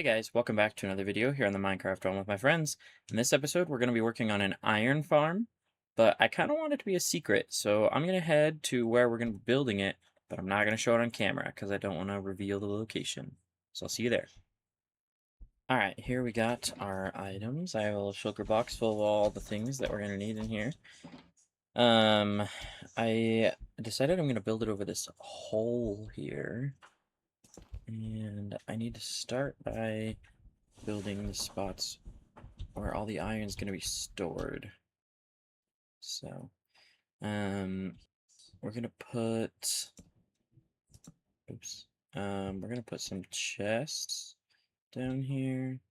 Hey guys, welcome back to another video here on the Minecraft Realm with my friends. In this episode, we're going to be working on an iron farm, but I kind of want it to be a secret, so I'm going to head to where we're going to be building it, but I'm not going to show it on camera because I don't want to reveal the location. So I'll see you there. Alright, here we got our items. I have a little shulker box full of all the things that we're going to need in here. I decided I'm going to build it over this hole here, and I need to start by building the spots where all the iron's going to be stored. So, we're going to put, we're going to put some chests down here.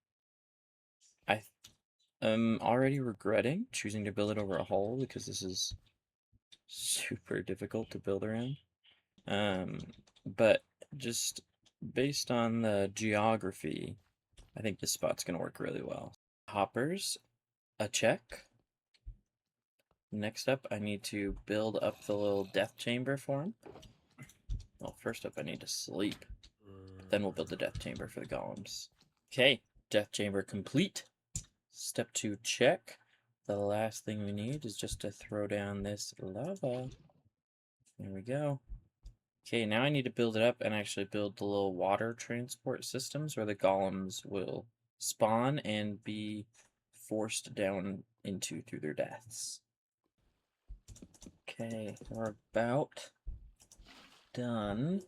I'm already regretting choosing to build it over a hole because this is super difficult to build around. But just based on the geography, I think this spot's going to work really well. Hoppers, a check. Next up, I need to build up the little death chamber for him. Well, first up, I need to sleep. Then we'll build the death chamber for the golems. Okay, death chamber complete. Step 2, check. The last thing we need is just to throw down this lava. There we go. Okay, now I need to build it up and actually build the little water transport systems where the golems will spawn and be forced down into through their deaths. Okay, we're about done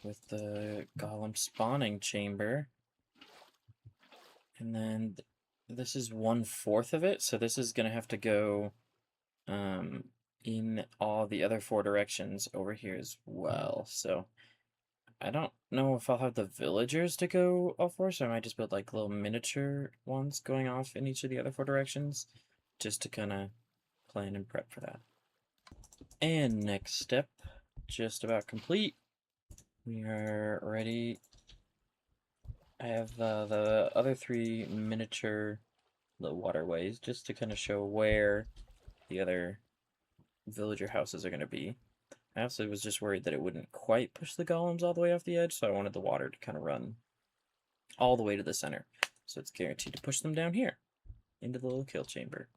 with the golem spawning chamber. And then this is 1/4 of it, so this is going to have to go in all the other 4 directions over here as well. So I don't know if I'll have the villagers to go all 4, so I might just build like little miniature ones going off in each of the other 4 directions, just to kind of plan and prep for that. And next step, just about complete. We are ready. I have the other 3 miniature little waterways just to kind of show where the other villager houses are going to be. I also was just worried that it wouldn't quite push the golems all the way off the edge, so I wanted the water to kind of run all the way to the center. So it's guaranteed to push them down here into the little kill chamber.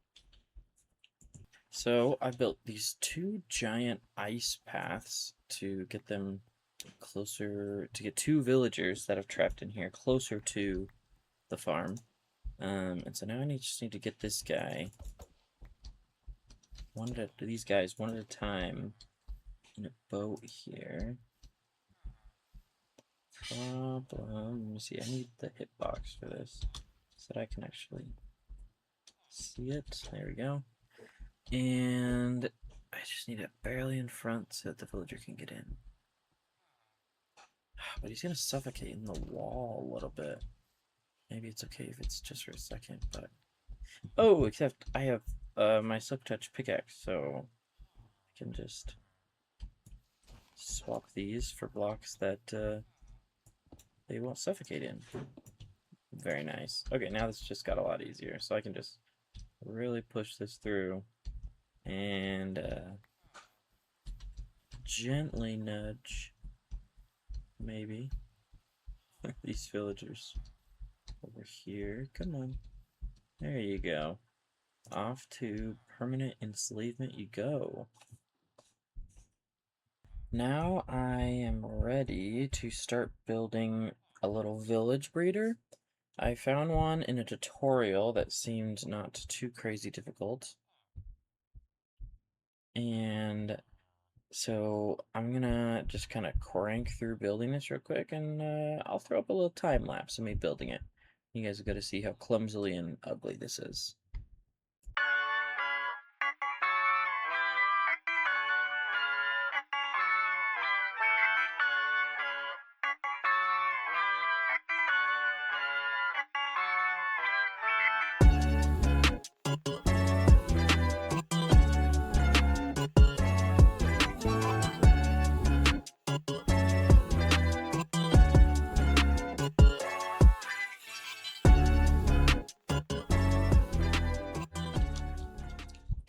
So I built these 2 giant ice paths to get them closer, to get 2 villagers that have trapped in here closer to the farm. And so now just need to get this guy these guys one at a time in a boat here. Let me see, I need the hitbox for this so that I can actually see it. There we go. And I just need it barely in front so that the villager can get in. But he's gonna suffocate in the wall a little bit. Maybe it's okay if it's just for a second, but... Oh, except I have my silk touch pickaxe, so I can just swap these for blocks that they won't suffocate in. Very nice. Okay, now this just got a lot easier, so I can just really push this through and gently nudge, maybe, these villagers over here. Come on. There you go. Off to permanent enslavement you go. Now I am ready to start building a little village breeder. I found one in a tutorial that seemed not too crazy difficult. And so I'm gonna just kind of crank through building this real quick, and I'll throw up a little time lapse of me building it. You guys are gonna see how clumsily and ugly this is.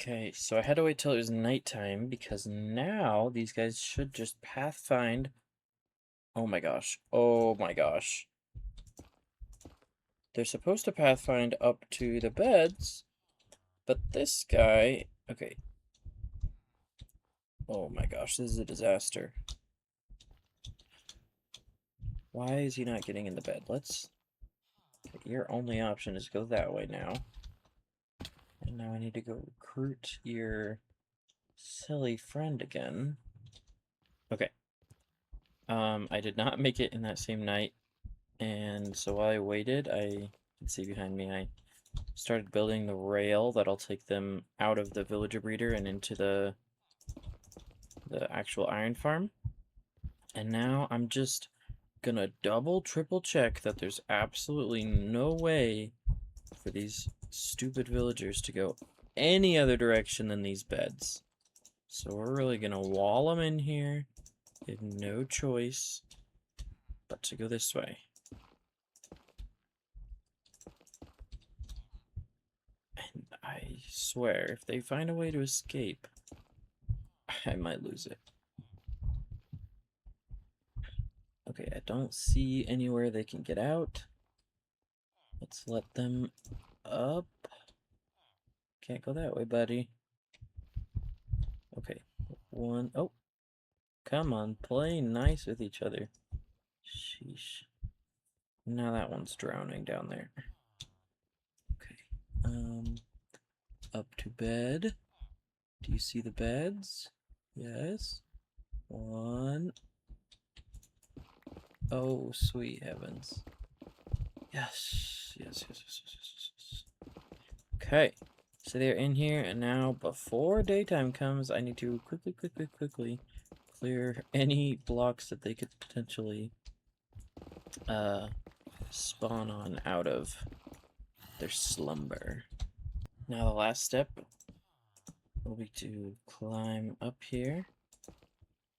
Okay, so I had to wait till it was nighttime because now these guys should just pathfind. Oh my gosh. Oh my gosh. they're supposed to pathfind up to the beds, but this guy... Okay. Oh my gosh, this is a disaster. Why is he not getting in the bed? Let's... Your only option is go that way now. And now I need to go recruit your silly friend again. Okay. I did not make it in that same night, and so while I waited, you can see behind me, I started building the rail that'll take them out of the villager breeder and into the actual iron farm. And now I'm just gonna double, triple check that there's absolutely no way for these stupid villagers to go any other direction than these beds. So we're really gonna wall them in here. They have no choice but to go this way. And I swear, if they find a way to escape, I might lose it. Okay, I don't see anywhere they can get out. Let's let them up. Can't go that way, buddy. Okay, one. Oh, come on, play nice with each other. Sheesh. Now that one's drowning down there. Okay, up to bed. Do you see the beds? Yes. One. Oh, sweet heavens. Yes. Yes, yes, yes, yes, yes, yes. Okay. So they're in here, and now before daytime comes, I need to quickly clear any blocks that they could potentially spawn on out of their slumber. Now the last step will be to climb up here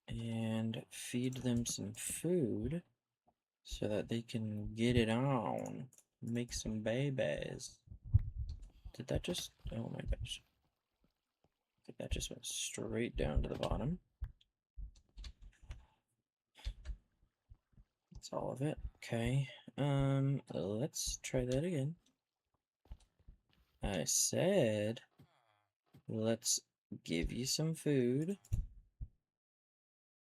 and feed them some food so that they can get it on, make some babies. Did that just... Oh my gosh. That just went straight down to the bottom. That's all of it. Okay. Let's try that again. I said, let's give you some food.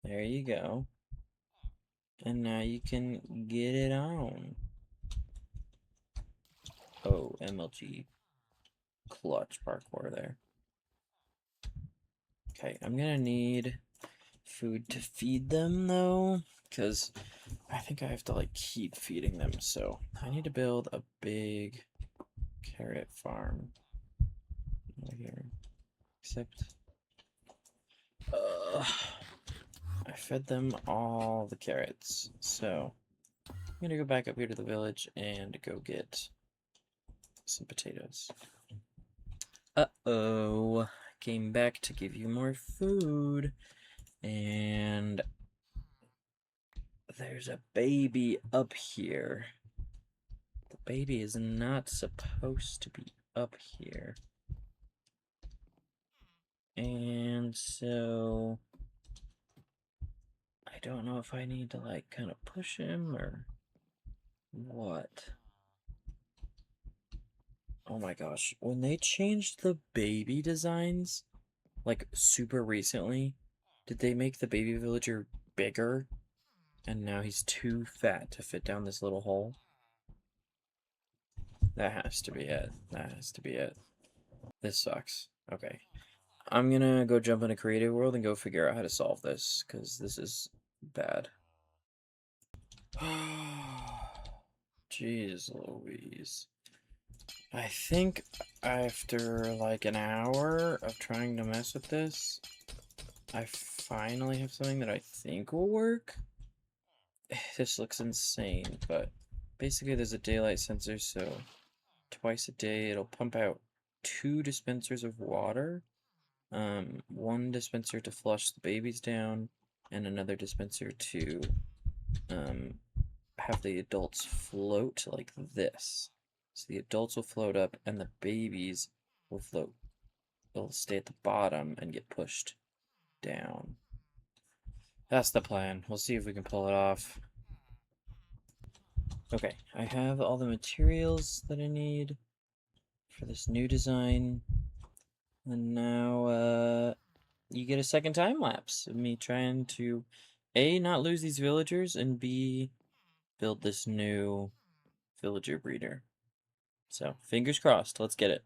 There you go. And now you can get it on. Oh, MLG clutch parkour there. Okay, I'm gonna need food to feed them though, because I think I have to like keep feeding them. So I need to build a big carrot farm over here. Except, I fed them all the carrots. So I'm gonna go back up here to the village and go get some potatoes. Uh-oh. Came back to give you more food. And there's a baby up here. The baby is not supposed to be up here. And so I don't know if I need to like kind of push him or what. Oh my gosh, when they changed the baby designs, like super recently, did they make the baby villager bigger? And now he's too fat to fit down this little hole? That has to be it. That has to be it. This sucks. Okay. I'm gonna go jump in a creative world and go figure out how to solve this, because this is bad. Jeez Louise. I think after like an hour of trying to mess with this, I finally have something that I think will work. This looks insane, but basically there's a daylight sensor, so twice a day it'll pump out 2 dispensers of water. One dispenser to flush the babies down, and another dispenser to have the adults float like this. So the adults will float up, and the babies will float. They'll stay at the bottom and get pushed down. That's the plan. We'll see if we can pull it off. Okay, I have all the materials that I need for this new design. And now, you get a second time lapse of me trying to A, not lose these villagers, and B, build this new villager breeder. So, fingers crossed, let's get it.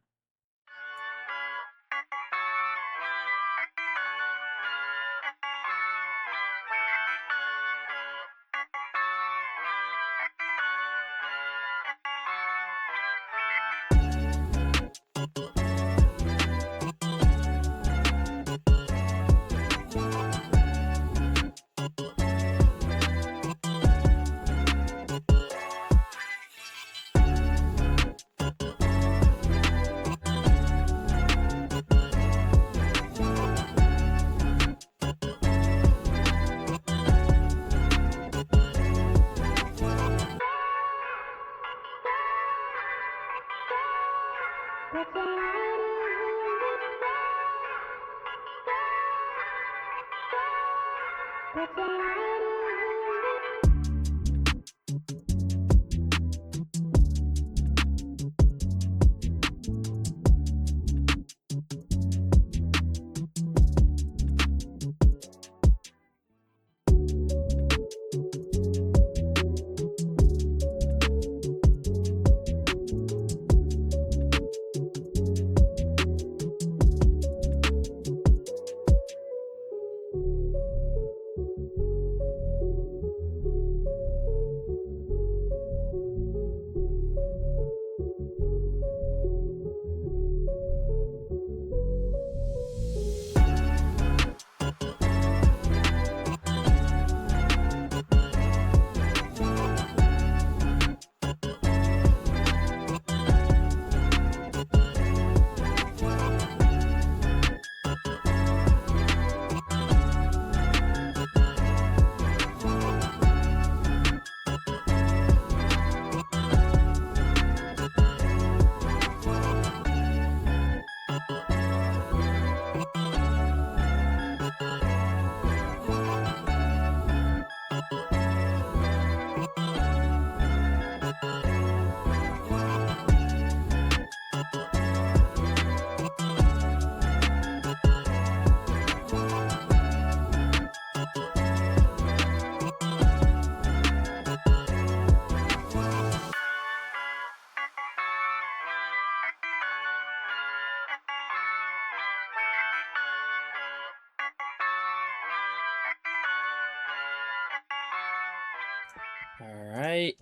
Alright,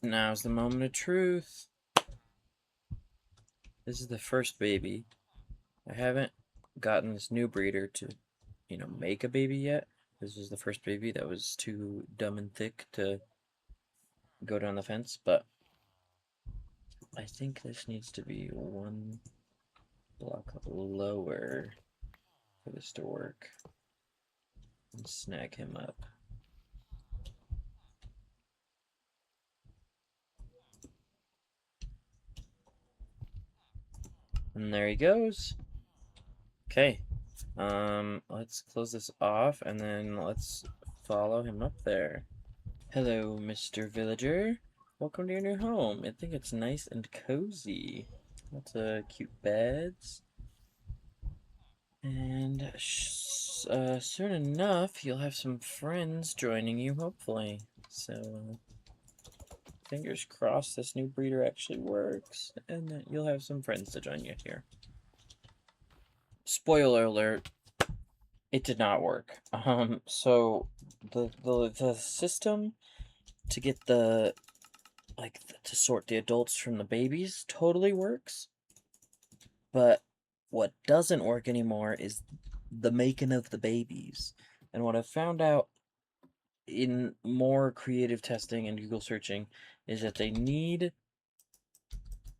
now's the moment of truth. This is the first baby. I haven't gotten this new breeder to, make a baby yet. This is the first baby that was too dumb and thick to go down the fence, but I think this needs to be one block lower for this to work. And snag him up. And there he goes. Okay. Let's close this off and then let's follow him up there. Hello, Mr. Villager. Welcome to your new home. I think it's nice and cozy. Lots of cute beds. And soon enough, you'll have some friends joining you, hopefully. So, fingers crossed this new breeder actually works, and that you'll have some friends to join you here. Spoiler alert, it did not work. So the system to get to sort the adults from the babies totally works, but what doesn't work anymore is the making of the babies. And what I've found out in more creative testing and Google searching is that they need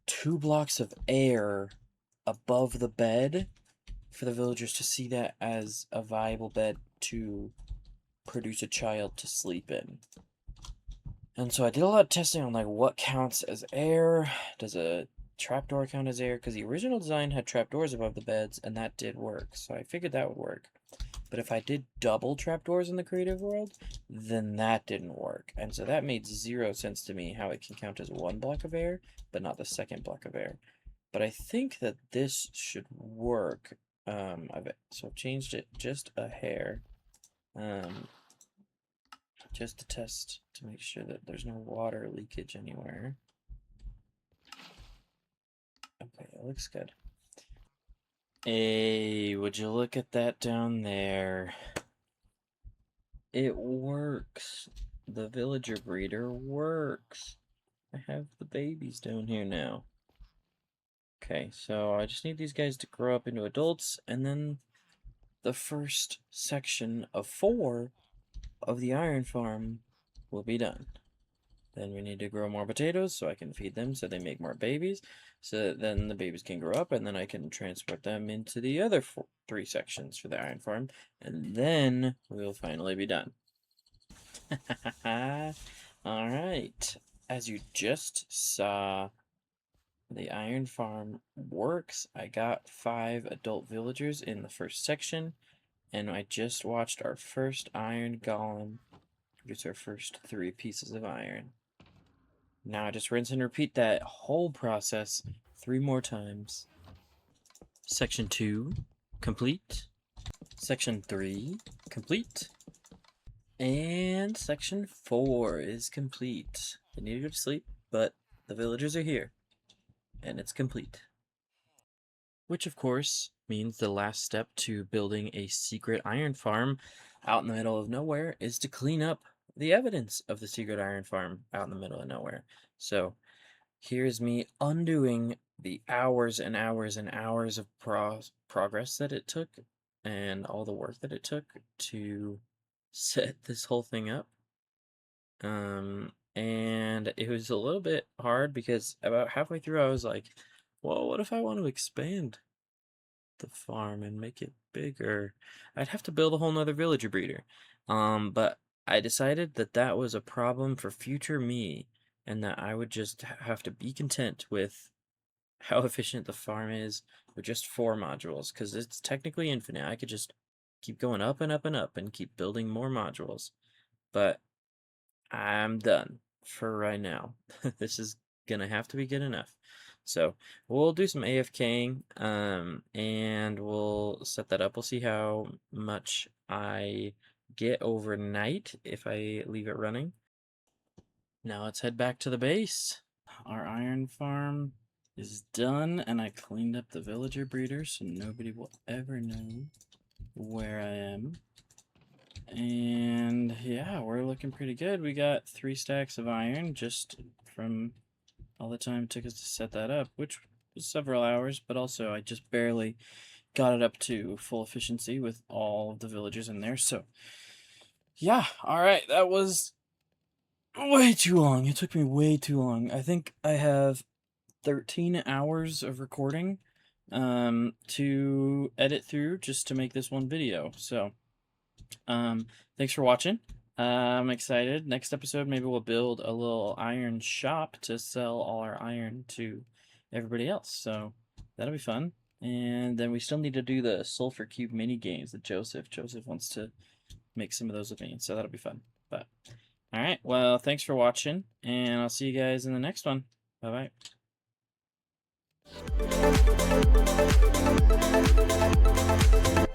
2 blocks of air above the bed for the villagers to see that as a viable bed to produce a child to sleep in. And so I did a lot of testing on like what counts as air. Does a trapdoor count as air? Because the original design had trapdoors above the beds, and that did work. So I figured that would work. But if I did double trapdoors in the creative world, then that didn't work. And so that made 0 sense to me, how it can count as 1 block of air, but not the second block of air. But I think that this should work. So I've changed it just a hair. Just to test to make sure that there's no water leakage anywhere. Okay, it looks good. Hey, would you look at that down there? It works. The villager breeder works. I have the babies down here now. Okay, so I just need these guys to grow up into adults, and then the first section of 4 of the iron farm will be done. Then we need to grow more potatoes so I can feed them so they make more babies. So that then the babies can grow up, and then I can transport them into the other 3 sections for the iron farm. And then we'll finally be done. Alright. As you just saw, the iron farm works. I got 5 adult villagers in the first section. And I just watched our first iron golem produce our first 3 pieces of iron. Now I just rinse and repeat that whole process 3 more times. Section 2, complete. Section 3, complete. And section 4 is complete. They need to go to sleep, but the villagers are here. And it's complete. Which, of course, means the last step to building a secret iron farm out in the middle of nowhere is to clean up the evidence of the secret iron farm out in the middle of nowhere. So here's me undoing the hours and hours and hours of progress that it took and all the work that it took to set this whole thing up. And it was a little bit hard because about halfway through I was like, well, what if I want to expand the farm and make it bigger? I'd have to build a whole nother villager breeder. But I decided that that was a problem for future me, and that I would just have to be content with how efficient the farm is with just 4 modules, because it's technically infinite. I could just keep going up and up and up and keep building more modules. But I'm done for right now. This is gonna have to be good enough. So we'll do some AFKing, and we'll set that up. We'll see how much I get overnight if I leave it running. Now let's head back to the base. Our iron farm is done, and I cleaned up the villager breeder so nobody will ever know where I am. And yeah, we're looking pretty good. We got 3 stacks of iron just from all the time it took us to set that up, which was several hours, but also I just barely got it up to full efficiency with all of the villagers in there. So yeah, alright, that was way too long. It took me way too long. I think I have 13 hours of recording to edit through just to make this one video. So thanks for watching. I'm excited. Next episode, maybe we'll build a little iron shop to sell all our iron to everybody else. So that'll be fun. And then we still need to do the Sulfur Cube mini games that Joseph wants to make some of those with me. So that'll be fun. But all right. Well, thanks for watching, and I'll see you guys in the next one. Bye bye.